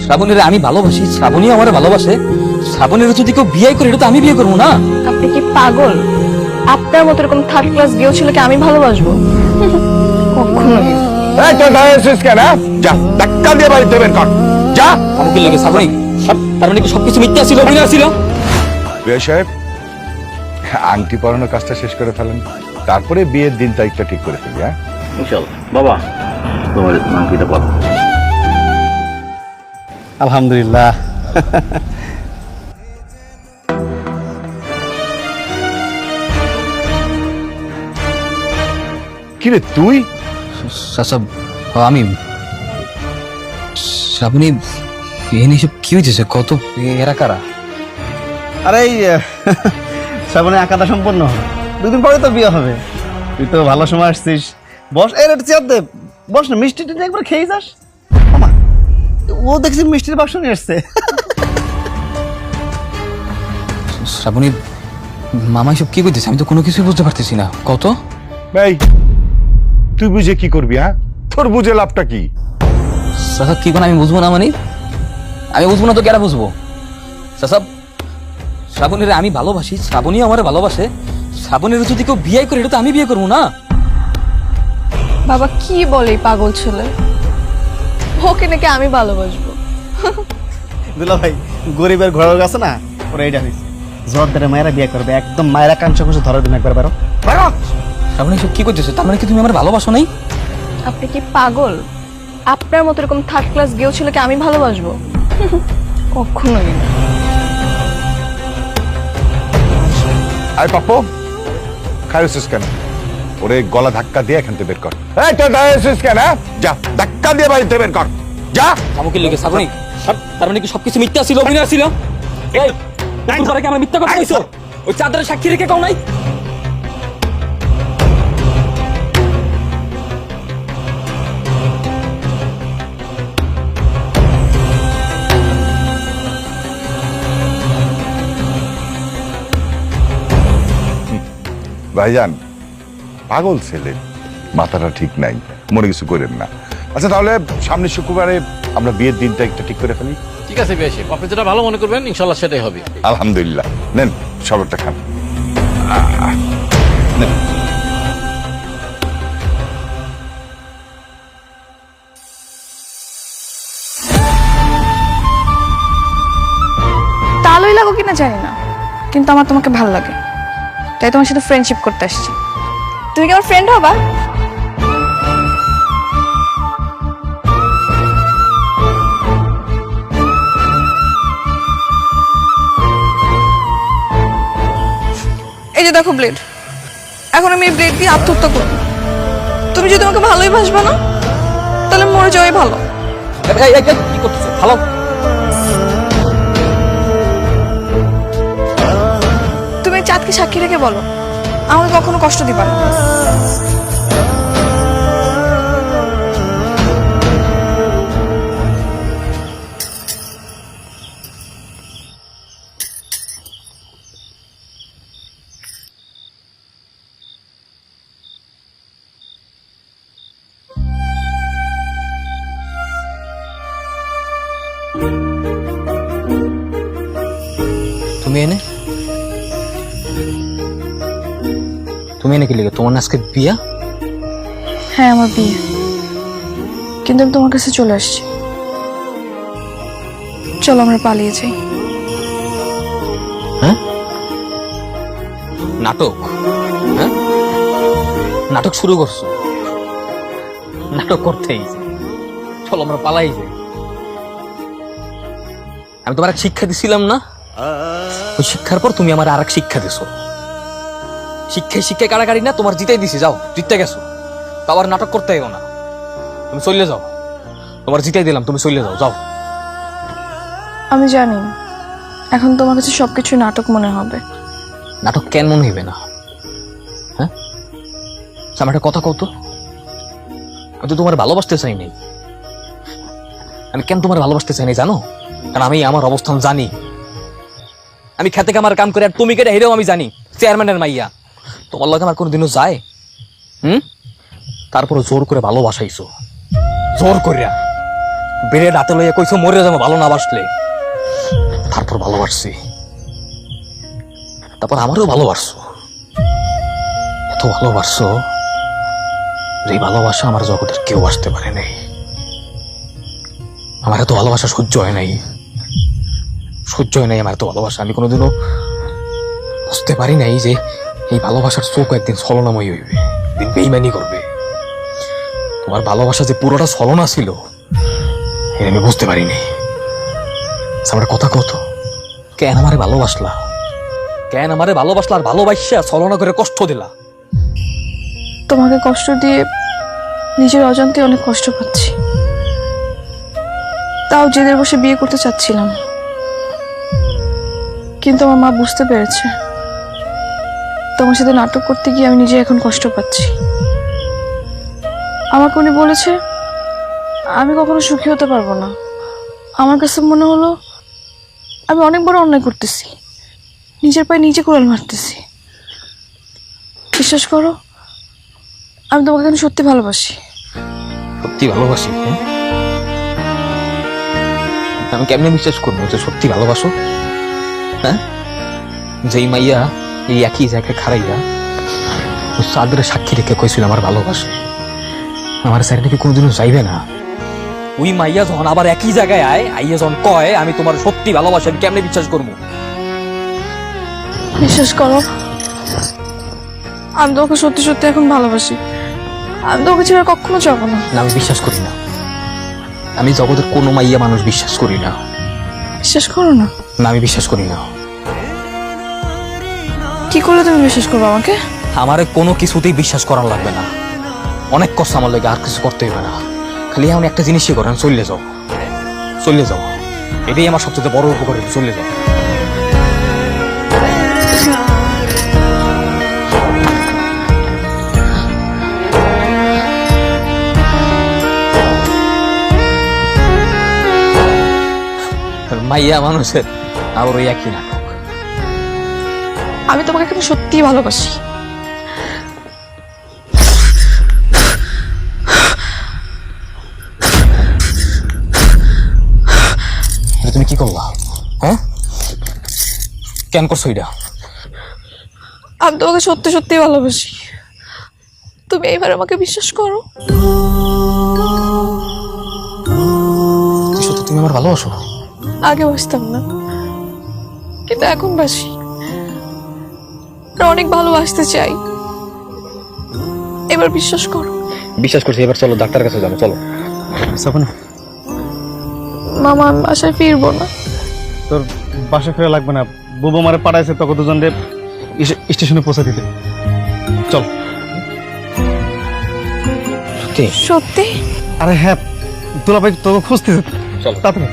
শ্রাবণীর আমি ভালোবাসি, শ্রাবণী আমার ভালোবাসে। শ্রাবণীর যদি কেউ বিয়ে করে, এটা তো আমি বিয়ে করবো না। আপনি কি পাগল? আপনার মতো এরকম থার্ড ক্লাস গেও ছেলেকে আমি ভালোবাসবো? কখনোই না। এই তো দাঁড়িয়েছিস কেন? যা ধাক্কা দিয়ে বাড়িতে বের কর, যা। আমাকে লেগে শ্রাবণী, তার মানে কি সবকিছু মিথ্যা ছিল, অভিনয় ছিল? বিয়ে সাহেব, আংটি পরানোর কাজটা শেষ করে ফেলেন, তারপরে বিয়ের দিন তারিখটা ঠিক করে ফেলি। হ্যাঁ ইনশাআল্লাহ। বাবা, তোমার আংটিটা পরো। আলহামদুলিল্লাহ। কিরে তুই? চাচা, আমি শ্রাবণী, এনে সব কি হয়েছে? কত এরা কারা? আরে এই শ্রাবণে আঁকাটা সম্পন্ন হবে, 2 দিন পরে তো বিয়ে হবে। তুই তো ভালো সময় আসছিস, বস। এর একটু চেয়ার দে, বস না। মিষ্টি টিটি একবার খেয়ে যাস। মামা, ও দেখছি মিষ্টির বাক্স নিয়ে এসছে। শ্রাবণী, মামা সব কি করতেছে? আমি তো কোনো কিছুই বুঝতে পারতেছি না। কত ভাই, তুই বুঝে কি করবি? হ্যাঁ, তোর বুঝে লাভটা কি? চাচা কি কোন আমি বুঝবো না? মানে আমি বুঝবো না তো কেরা বুঝবো? চাচা, শ্রাবণীর আমি ভালোবাসি, শ্রাবণী আমার ভালোবাসে। শ্রাবণীর যদি কেউ বিয়ে করে, এটা তো আমি বিয়ে করবো না। বাবা কি বলে এই পাগল ছেলে? ওকে নাকি আমি ভালোবাসবো? দুলা ভাই, গরিবের ঘরের কাছে না, ওরা এইটা হয়েছে। জর্দারে মায়েরা বিয়ে করবে, একদম মায়েরা কাঞ্চ কুঞ্চ ধরে দিন একবার। বেরো বেরো। শ্রাবণী সব কি করতেছে? তার মানে কি তুমি আমার ভালোবাসো নাই? আপনি কি পাগল? আপনার মতো এরকম থার্ড ক্লাস গেও ছেলেকে আমি ভালোবাসবো? কখনোই না। আয় পাপ্পু, খাইছিস কেন? ওরে গলা ধাক্কা দিয়ে এখান থেকে বের কর। এই তো দাঁড়িয়েছিস কেন? যা ধাক্কা দিয়ে বাড়িতে বের কর, যা। আমাকে লেগে শ্রাবণী, তার মানে কি সবকিছু মিথ্যা ছিল, অভিনয় ছিল? এই নতুন করে কি আমার মিথ্যা কথা কইছো? ওই চাদরের সাক্ষী রেখে কও নাই? ভাইজান, পাগল ছেলে, মাথাটা ঠিক নাই, মনে কিছু করেন না। আচ্ছা তাহলে সামনের শুক্রবারে আমরা বিয়ের দিনটা একটা ঠিক করে ফেলি। ঠিক আছে বিয়ে সাহেব, আপনি যেটা ভালো মনে করবেন ইনশাল্লাহ সেটাই হবে। আলহামদুলিল্লাহ, নেন শরবতটা খান। নেন। তালই লাগো কিনা জানি না, কিন্তু আমার তোমাকে ভালো লাগে, তাই তোমার সাথে ফ্রেন্ডশিপ করতে আসছি। তুমি কি আমার ফ্রেন্ড হবা? এই যে দেখো ব্লেড, এখন আমি এই ব্লেড দিয়ে আত্মহত্যা করব। তুমি যদি আমাকে ভালোই বাসবা না, তাহলে মরে যাওয়াই ভালো। কি করতেছো? ভালো তুমি চাঁদকে সাক্ষী রেখে বলো আমাকে কখনো কষ্ট দিবা না। তুমি এনে কি লেগে? তোমার না আজকে বিয়া? হ্যাঁ আমার বিয়ে, কিন্তু আমি তোমার কাছে চলে আসছি। চলো আমরা পালিয়ে যাই। হ্যাঁ, নাটক? হ্যাঁ, নাটক শুরু করছো? নাটক করতেই চলো আমরা পালাই যাই। আমি তোমার এক শিক্ষা দিছিলাম না? ওই শিক্ষার পর তুমি আমার আর এক শিক্ষা দিছো। শিক্ষায় কাড়াকাড়ি না, তোমার জিতাই দিছি। যাও, জিততে গেছো, তো আবার নাটক করতে এগো না। তুমি চলে যাও, তোমার জিতাই দিলাম, তুমি চলে যাও। যাও। আমি জানি এখন তোমার কাছে সবকিছু নাটক মনে হবে। নাটক কেন মনে হইবে না? হ্যাঁ, আমার একটা কথা কত, আমি তো তোমার ভালোবাসতে চাই নাই। আমি কেন তোমার ভালোবাসতে চাই নাই জানো? কারণ আমি আমার অবস্থান জানি। আমি খেতে কামার কাম করে, আর তুমি কেটে হেরেও আমি জানি চেয়ারম্যানের মাইয়া। তোমার লগে আমার কোনোদিনও যায়? তারপরে জোর করে ভালোবাসাইছো, জোর করিয়া। বেড়ে রাতে লইয়া কইছো মরে যাবো ভালো না বাসলে, তারপর ভালোবাসছি, তারপর আমারও ভালোবাসছো, এত ভালোবাসছো যে এই ভালোবাসা আমার জগতের কেউ আসতে পারে নাই। আমার এত ভালোবাসা সহ্য হয় নাই, সহ্য হয় নাই আমার এত ভালোবাসা। আমি কোনোদিনও বুঝতে পারি নাই যে এই ভালোবাসার চোখ একদিন ছলনাময়ী হইবে, একদিন বেইমানি করবে। তোমার ভালোবাসা যে পুরোটা ছলনা ছিল এটা আমি বুঝতে পারিনি। আমার কথা কত, কেন আমারে ভালোবাসলা, কেন আমারে ভালোবাসলা, আর ভালোবাসা ছলনা করে কষ্ট দিলা। তোমাকে কষ্ট দিয়ে নিজের অজান্তে অনেক কষ্ট পাচ্ছি, তাও জেদের বসে বিয়ে করতে চাচ্ছিলাম, কিন্তু আমার মা বুঝতে পেরেছে তোমার সাথে নাটক করতে গিয়ে আমি নিজে এখন কষ্ট পাচ্ছি। আমাকে উনি বলেছে আমি কখনো সুখী হতে পারবো না। আমার কাছে মনে হলো আমি অনেক বড় অন্যায় করতেছি, নিজের পায়ে নিজে কোড়াল মারতেছি। বিশ্বাস করো, আমি তোমাকে এখন সত্যি ভালোবাসি। সত্যি ভালোবাসি? হ্যাঁ? আমি কেমনে বিশ্বাস করবো যে সত্যি ভালোবাসো? হ্যাঁ, যেই মাইয়া এই একই জায়গায় খারাইয়া ওই চাঁদের সাক্ষী রেখে কইছিল আমার ভালোবাসে, আমার স্যার নাকি কোনোদিনও চাইবে না। ওই মাইয়া যখন আবার একই জায়গায় আইয়া যখন কয় আমি তোমার সত্যি ভালোবাসি, আমি কেমনে বিশ্বাস করবো? বিশ্বাস করো, আমি তোমাকে সত্যি সত্যি এখন ভালোবাসি। আমি তোমাকে ছেড়ে কখনো যাবো না। না, আমি বিশ্বাস করি না। আমি জগতের কোনো মাইয়া মানুষ বিশ্বাস করি না। বিশ্বাস করো না? না, আমি বিশ্বাস করি না। কি করলে তুমি বিশ্বাস করবো আমাকে? আমারে কোনো কিছুতেই বিশ্বাস করার লাগবে না। অনেক কষ্ট আমার লাগে, আর কিছু করতে হবে না। খালি এমন একটা জিনিসই করেন, চলে যাও, চলে যাও। এটাই আমার সবচেয়ে বড় উপকার, চলে যাও। মাইয়া মানুষের আবার ওই একই নাটক। আমি তোমাকে এখন সত্যিই ভালোবাসি। এটা তুমি কি করলা? হ্যাঁ, কেন করছো এটা? আমি তোমাকে সত্যি সত্যি ভালোবাসি, তুমি এইবার আমাকে বিশ্বাস করো। সত্যি তুমি আমার ভালোবাসো? আগে বাসতাম না, কিন্তু এখন বাসি। আর অনেক ভালোবাসতে চাই, এবার বিশ্বাস করো। বিশ্বাস করছি, এবার চলো ডাক্তারের কাছে যাবো, চলো। সাফনা, মামা আমি বাসায় ফিরবো না। তোর বাসা ফেরা লাগবে না, বুবু মারে পাঠাইছে তোকে দুজন স্টেশনে পৌঁছে দিতে। চল। সত্যি? সত্যি? আরে হ্যাঁ, দুলাভাই তোকে খুঁজতেছে, চল তাড়াতাড়ি।